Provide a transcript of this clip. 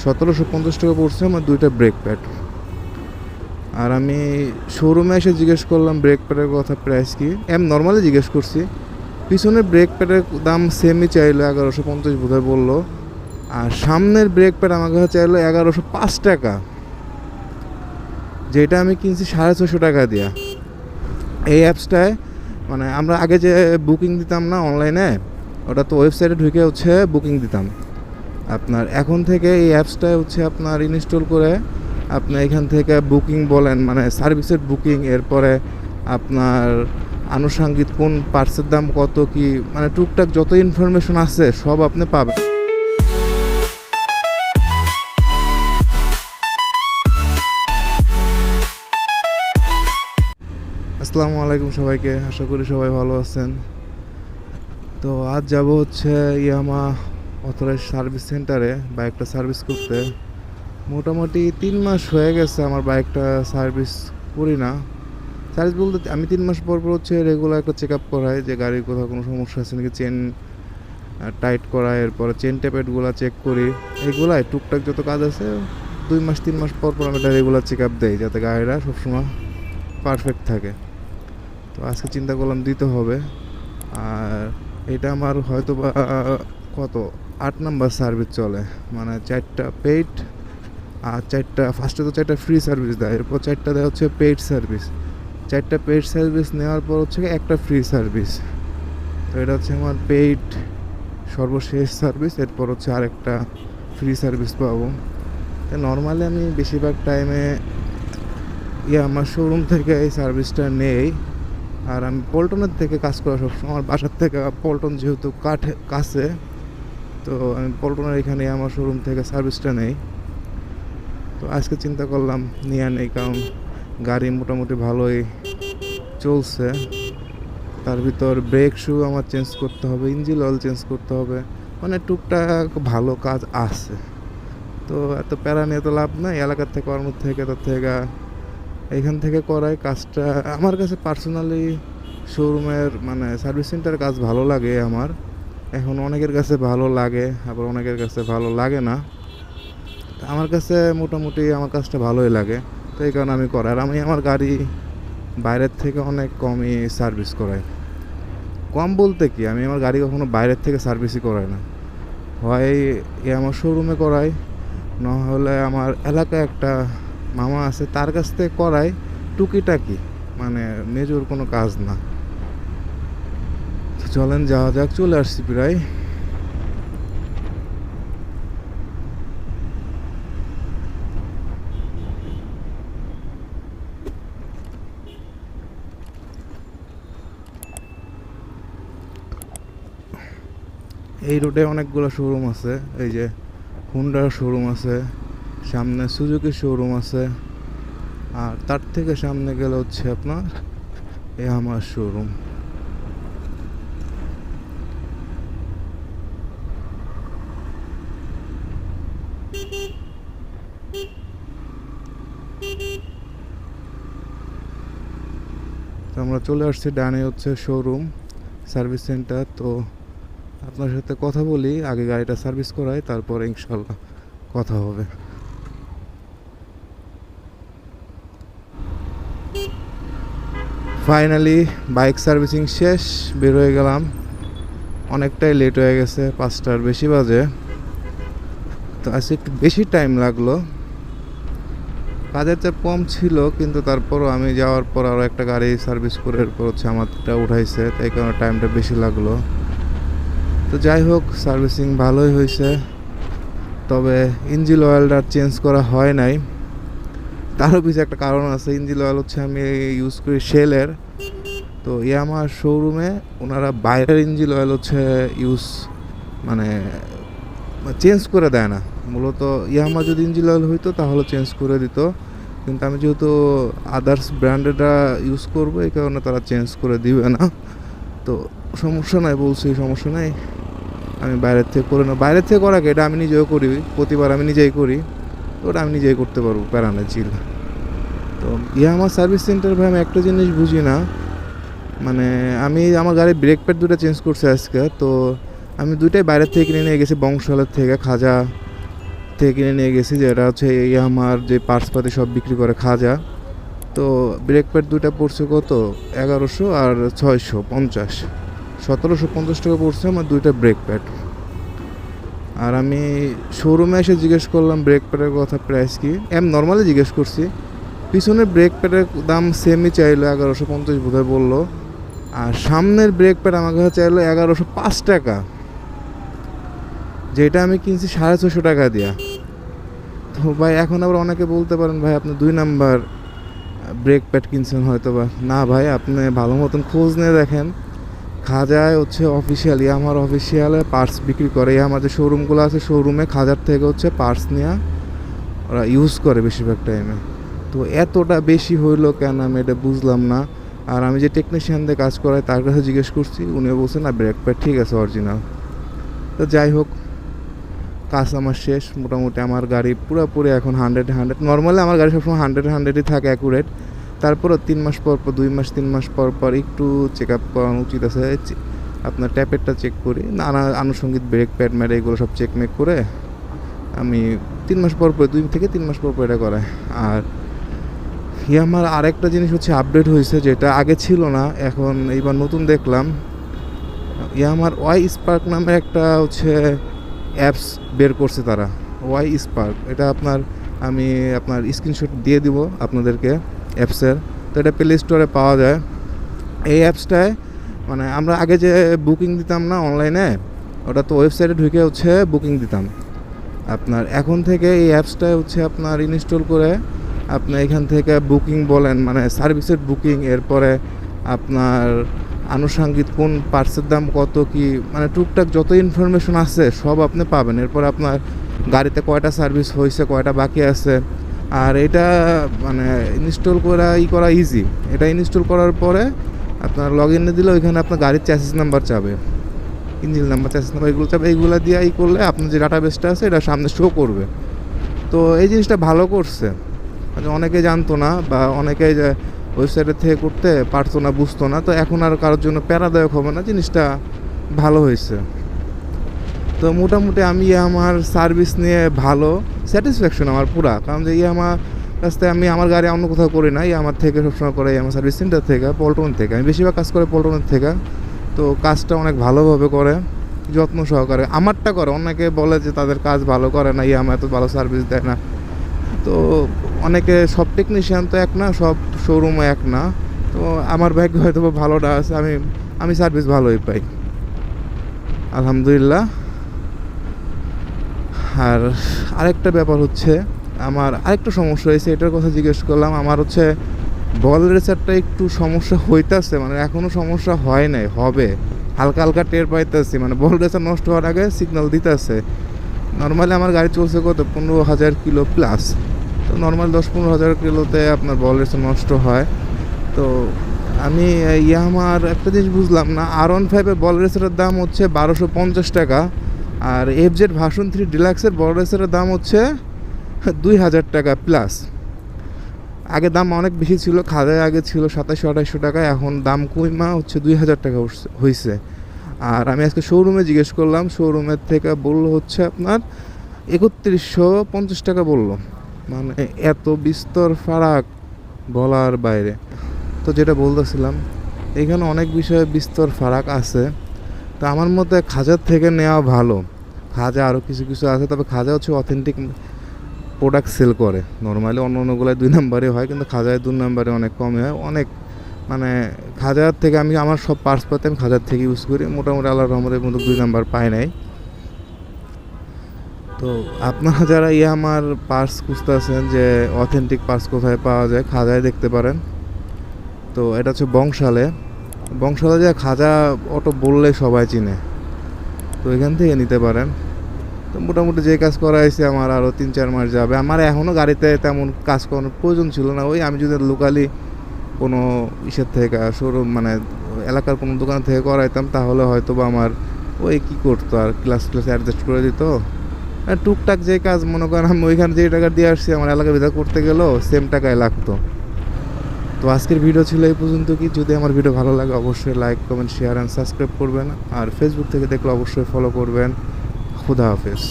1750 টাকা পড়ছে আমার দুইটা ব্রেক প্যাড। আর আমি শোরুমে এসে জিজ্ঞেস করলাম ব্রেক প্যাডের কথা প্রাইস কি, নর্মালি জিজ্ঞেস করছি। পিছনের ব্রেক প্যাডের দাম সেমই চাইলো, 1150 বোধহয় বললো। আর সামনের ব্রেক প্যাড আমার কাছে চাইলো 1105 টাকা, যেটা আমি কিনছি 650 টাকা দিয়া। এই অ্যাপসটায় মানে আমরা আগে যে বুকিং দিতাম না অনলাইনে, ওটা তো ওয়েবসাইটে ঢুকে হচ্ছে বুকিং দিতাম। আপনার এখন থেকে এই অ্যাপসটায় হচ্ছে আপনার ইনস্টল করে আপনি এখান থেকে বুকিং বলেন, মানে সার্ভিসের বুকিং, এরপরে আপনার আনুষঙ্গিক কোন পার্টসের দাম কত কি, মানে টুকটাক যত ইনফরমেশন আছে সব আপনি পাবেন। আসসালামু আলাইকুম সবাইকে, আশা করি সবাই ভালো আছেন। তো আজ যাব হচ্ছে ইয়ামা অথরাইজ সার্ভিস সেন্টারে বাইকটা সার্ভিস করতে। মোটামুটি 3 মাস হয়ে গেছে আমার বাইকটা সার্ভিস করি না। সার্ভিস বলতে আমি 3 মাস পর হচ্ছে রেগুলার একটা চেক আপ করাই যে গাড়ির কোথাও কোনো সমস্যা আছে নাকি, চেন টাইট করা, এরপরে চেন টেপেটগুলো চেক করি। এইগুলাই টুকটাক যত কাজ আছে 2 মাস 3 মাস পর আমি একটা রেগুলার চেক আপ দিই, যাতে গাড়িটা সবসময় পারফেক্ট থাকে। তো আজকে চিন্তা করলাম দিতে হবে। আর এটা আমার হয়তো বা কত 8 নাম্বার সার্ভিস চলে, মানে 4টা পেইড আর 4টা, ফার্স্টে তো 4টা ফ্রি সার্ভিস দেয়, এরপর 4টা দেয় হচ্ছে পেইড সার্ভিস। 4টা পেইড সার্ভিস নেওয়ার পর হচ্ছে একটা ফ্রি সার্ভিস। তো এটা হচ্ছে আমার পেইড সর্বশেষ সার্ভিস, এরপর হচ্ছে আরেকটা ফ্রি সার্ভিস পাবো। তো নর্মালি আমি বেশিরভাগ টাইমে আমার শোরুম থেকে এই সার্ভিসটা নেই। আর আমি পল্টনের থেকে কাজ করা সবসময়, আমার বাসার থেকে পল্টন যেহেতু কাছে, তো আমি পল্টনের এখানে আমার শোরুম থেকে সার্ভিসটা নেই। তো আজকে চিন্তা করলাম নিয়ে নেই, কারণ গাড়ি মোটামুটি ভালোই চলছে। তার ভিতর ব্রেক শু আমার চেঞ্জ করতে হবে, ইঞ্জিন অয়েল চেঞ্জ করতে হবে, মানে টুকটাক ভালো কাজ আছে। তো এত প্যারা নিয়ে তো লাভ নাই, এলাকার থেকে কর্মর থেকে তার থেকে এখান থেকে করাই কাজটা। আমার কাছে পার্সোনালি শোরুমের মানে সার্ভিস সেন্টারের কাজ ভালো লাগে আমার। এখন অনেকের কাছে ভালো লাগে, আবার অনেকের কাছে ভালো লাগে না। আমার কাছে মোটামুটি আমার কাজটা ভালোই লাগে, তো এই কারণে আমি করাই। আর আমি আমার গাড়ি বাইরের থেকে অনেক কমই সার্ভিস করাই। কম বলতে কি, আমি আমার গাড়ি কখনো বাইরের থেকে সার্ভিসই করাই না। হয় আমার শোরুমে করাই, নাহলে আমার এলাকায় একটা মামা আছে তার কাছ থেকে করাই, টুকিটাকি, মানে মেজর কোনো কাজ না। তো চলেন যাওয়া যাক, চলে আসছি প্রায়। এই রোডে অনেকগুলো শোরুম আছে, এই যে হুন্ডার শোরুম আছে, সামনে সুজুকির শোরুম আছে, আর তার থেকে সামনে গেলে হচ্ছে আপনার আমার শোরুম। তো আমরা চলে আসছি, ডানে হচ্ছে শোরুম সার্ভিস সেন্টার। তো আপনার সাথে কথা বলি, আগে গাড়িটা সার্ভিস করাই, তারপরে ইনশাল্লাহ কথা হবে। ফাইনালি বাইক সার্ভিসিং শেষ, বের হয়ে গেলাম। অনেকটাই লেট হয়ে গেছে, 5টার বেশি বাজে। তো আজকে একটু বেশি টাইম লাগলো, কাজের চাপ কম ছিল, কিন্তু তারপরও আমি যাওয়ার পর আরও একটা গাড়ি সার্ভিস করে এরপর হচ্ছে আমারটা উঠাইছে, তাই কারণে টাইমটা বেশি লাগলো। তো যাই হোক, সার্ভিসিং ভালোই হয়েছে, তবে ইঞ্জিন অয়েলটা চেঞ্জ করা হয় নাই। তারও পিছনে একটা কারণ আছে। ইঞ্জিন অয়েল হচ্ছে আমি ইউজ করি শেলের, তো আমার শোরুমে ওনারা বাইরের ইঞ্জিন অয়েল হচ্ছে মানে চেঞ্জ করে দেয় না। মূলত ইয়ামা যদি ইঞ্জিন অয়েল হইতো তাহলে চেঞ্জ করে দিত, কিন্তু আমি যেহেতু আদার্স ব্র্যান্ডেডটা ইউজ করবো, এই কারণে তারা চেঞ্জ করে দিবে না। তো সমস্যা নাই, বলছি সমস্যা নাই, আমি বাইরের থেকে করে না। বাইরের থেকে করাকে এটা আমি নিজেও করি, প্রতিবার আমি নিজেই করি, তো ওটা আমি নিজেই করতে পারবো, প্যারানে চিল। তো আমার সার্ভিস সেন্টার ভাই আমি একটা জিনিস বুঝি না, মানে আমি আমার গাড়ির ব্রেক প্যাড 2টা চেঞ্জ করছি আজকে। তো আমি 2টাই বাইরের থেকে কিনে নিয়ে গেছি, বংশালের থেকে, খাজা থেকে কিনে নিয়ে গেছি, যেটা হচ্ছে এই আমার যে পার্টসপাতি সব বিক্রি করে খাজা। তো ব্রেক প্যাড দুইটা পড়ছে কত 1100 আর 650, 1750 টাকা পড়ছে আমার দুইটা ব্রেক প্যাড। আর আমি শোরুমে এসে জিজ্ঞেস করলাম ব্রেক প্যাডের কথা প্রাইস কি, নর্মালি জিজ্ঞেস করছি। পিছনের ব্রেক প্যাডের দাম সেমই চাইলো, 1150 বোধহয় বললো। আর সামনের ব্রেক প্যাড আমার কাছে চাইলো 1105 টাকা, যেটা আমি কিনছি 650 টাকা দিয়া। তো ভাই এখন আবার অনেকে বলতে পারেন ভাই আপনি 2 নাম্বার ব্রেক প্যাড কিনছেন হয়তো বা। না ভাই, আপনি ভালো মতন খোঁজ নিয়ে দেখেন, খাজায় হচ্ছে অফিসিয়াল আমার অফিসিয়ালে পার্টস বিক্রি করে। আমার যে শোরুমগুলো আছে শোরুমে খাজার থেকে হচ্ছে পার্টস নিয়ে ওরা ইউজ করে বেশিরভাগ টাইমে। তো এতটা বেশি হইলো কেন আমি এটা বুঝলাম না। আর আমি যে টেকনিশিয়ান দিয়ে কাজ করাই তার কাছে জিজ্ঞেস করছি, উনিও বলছে না ব্রেক প্যাড ঠিক আছে অরিজিনাল। তো যাই হোক, কাজ আমার শেষ মোটামুটি। আমার গাড়ি পুরোপুরি এখন 100 নর্মালি আমার গাড়ি সবসময় 100ই থাকে অ্যাকুরেট। তারপরও 3 মাস পর পর 2 মাস 3 মাস পর পর একটু চেক আপ করানো উচিত আছে। আপনার ট্যাপেরটা চেক করি, নানা আনুষঙ্গিক ব্রেক প্যাড ম্যাড এগুলো সব চেক মেক করে আমি 3 মাস পর পর 2 থেকে 3 মাস পর পর এটা করাই। আর আমার আরেকটা জিনিস হচ্ছে আপডেট হয়েছে, যেটা আগে ছিল না, এখন এইবার নতুন দেখলাম। আমার ওয়াই স্পার্ক নামে একটা হচ্ছে অ্যাপস বের করছে তারা, ওয়াই স্পার্ক। এটা আমি আপনার স্ক্রিনশট দিয়ে দিব আপনাদেরকে অ্যাপসের। তো এটা প্লে স্টোরে পাওয়া যায়। এই অ্যাপসটায় মানে আমরা আগে যে বুকিং দিতাম না অনলাইনে, ওটা তো ওয়েবসাইটে ঢুকে হচ্ছে বুকিং দিতাম। আপনার এখন থেকে এই অ্যাপসটায় হচ্ছে আপনার ইনস্টল করে আপনি এখান থেকে বুকিং বলেন, মানে সার্ভিসের বুকিং, এরপরে আপনার আনুষঙ্গিক কোন পার্টসের দাম কত কি, মানে টুকটাক যত ইনফরমেশন আছে সব আপনি পাবেন। এরপর আপনার গাড়িতে কয়টা সার্ভিস হয়েছে, কয়টা বাকি আছে। আর এটা মানে ইনস্টল করা ইজি। এটা ইনস্টল করার পরে আপনার লগ ইনে দিলে ওইখানে আপনার গাড়ির চ্যাসিস নাম্বার চাবে, ইঞ্জিন নাম্বার, চ্যাসিস নাম্বার, এগুলো চাবে। এইগুলো দিয়ে করলে আপনার যে ডাটাবেসটা আছে এটা সামনে শো করবে। তো এই জিনিসটা ভালো করছে, মানে অনেকে জানতো না বা অনেকে ওয়েবসাইটের থেকে করতে পারতো না, বুঝতো না। তো এখন আর কারোর জন্য প্যারাদায়ক হবে না, জিনিসটা ভালো হয়েছে। তো মোটামুটি আমি আমার সার্ভিস নিয়ে ভালো স্যাটিসফ্যাকশন আমার পুরা। কারণ যে আমার কাছ থেকে আমি আমার গাড়ি অন্য কোথাও করি না, আমার থেকে সবসময় করে আমার সার্ভিস সেন্টার থেকে, পল্টন থেকে। আমি বেশিরভাগ কাজ করে পল্টনের থেকে। তো কাজটা অনেক ভালোভাবে করে, যত্ন সহকারে আমারটা করে। অনেকে বলে যে তাদের কাজ ভালো করে না, আমার এত ভালো সার্ভিস দেয় না। তো অনেকে, সব টেকনিশিয়ান তো এক না, সব শোরুমও এক না। তো আমার ভাগ্য হয়তো ভালোটা আছে, আমি সার্ভিস ভালোই পাই আলহামদুলিল্লাহ। আর আরেকটা ব্যাপার হচ্ছে, আমার আরেকটা সমস্যা হয়েছে, এটার কথা জিজ্ঞেস করলাম। আমার হচ্ছে বল রেসারটা একটু সমস্যা হইতাছে, মানে এখনও সমস্যা হয় নাই, হবে হালকা হালকা টের পাইতেছি। মানে বল রেসার নষ্ট হওয়ার আগে সিগন্যাল দিতেছে। নর্মালি আমার গাড়ি চলছে কত 15,000 কিলো প্লাস। তো নর্মাল 10-15,000 কিলোতে আপনার বল রেসার নষ্ট হয়। তো আমি আমার একটা জিনিস বুঝলাম না, R15 বল রেসারের দাম হচ্ছে 1250 টাকা, আর FZ ভার্সন 3 ডিলাক্সের বল রেসারের দাম হচ্ছে 2000 টাকা প্লাস। আগে দাম অনেক বেশি ছিল, খাদায় আগে ছিল 2700-2800 টাকা, এখন দাম কইমা হচ্ছে 2000 টাকা হয়েছে। আর আমি আজকে শোরুমে জিজ্ঞেস করলাম, শোরুমের থেকে বললো হচ্ছে আপনার 3150 টাকা বললো। মানে এত বিস্তর ফারাক বলার বাইরে। তো যেটা বলতেছিলাম, এখানে অনেক বিষয়ে বিস্তর ফারাক আছে। তো আমার মতে খাজার থেকে নেওয়া ভালো। খাজা আরও কিছু কিছু আছে, তবে খাজা হচ্ছে অথেন্টিক প্রোডাক্ট সেল করে। নর্মালি অন্যগুলোয় 2 নাম্বারে হয়, কিন্তু খাজায় 2 নাম্বারে অনেক কমে হয়। অনেক মানে খাজার থেকে আমি আমার সব পার্টস পাতে আমি খাজার থেকে ইউজ করি। মোটামুটি আল্লাহর রহমতের মতো 2 নাম্বার পাই নাই। তো আপনারা যারা আমার পার্টস খুঁজতেছেন যে অথেন্টিক পার্টস কোথায় পাওয়া যায়, খাজায় দেখতে পারেন। তো এটা হচ্ছে বংশালে যে খাজা অটো বললে সবাই চিনে, তো এখান থেকে নিতে পারেন। তো মোটামুটি যে কাজ করা হয়েছে আমার আরও 3-4 মাস যাবে। আমার এখনও গাড়িতে তেমন কাজ করানোর প্রয়োজন ছিল না। আমি যদি লোকালি কোনো ইসের থেকে শোরুম, মানে এলাকার কোনো দোকান থেকে করাইতাম, তাহলে হয়তো বা আমার কী করতো, আর ক্লাস অ্যাডজাস্ট করে দিত। আর টুকটাক যে কাজ মনে করেন আমি ওইখানে যে টাকা দিয়ে আসছি, আমার এলাকার ভিতরে করতে গেলেও সেম টাকায় লাগতো। তো আজকের ভিডিও ছিল এই পর্যন্ত। যদি আমার ভিডিও ভালো লাগে অবশ্যই like, comment, share and subscribe করবেন। আর ফেসবুক থেকে দেখলে অবশ্যই ফলো করবেন। খুদা হাফেজ।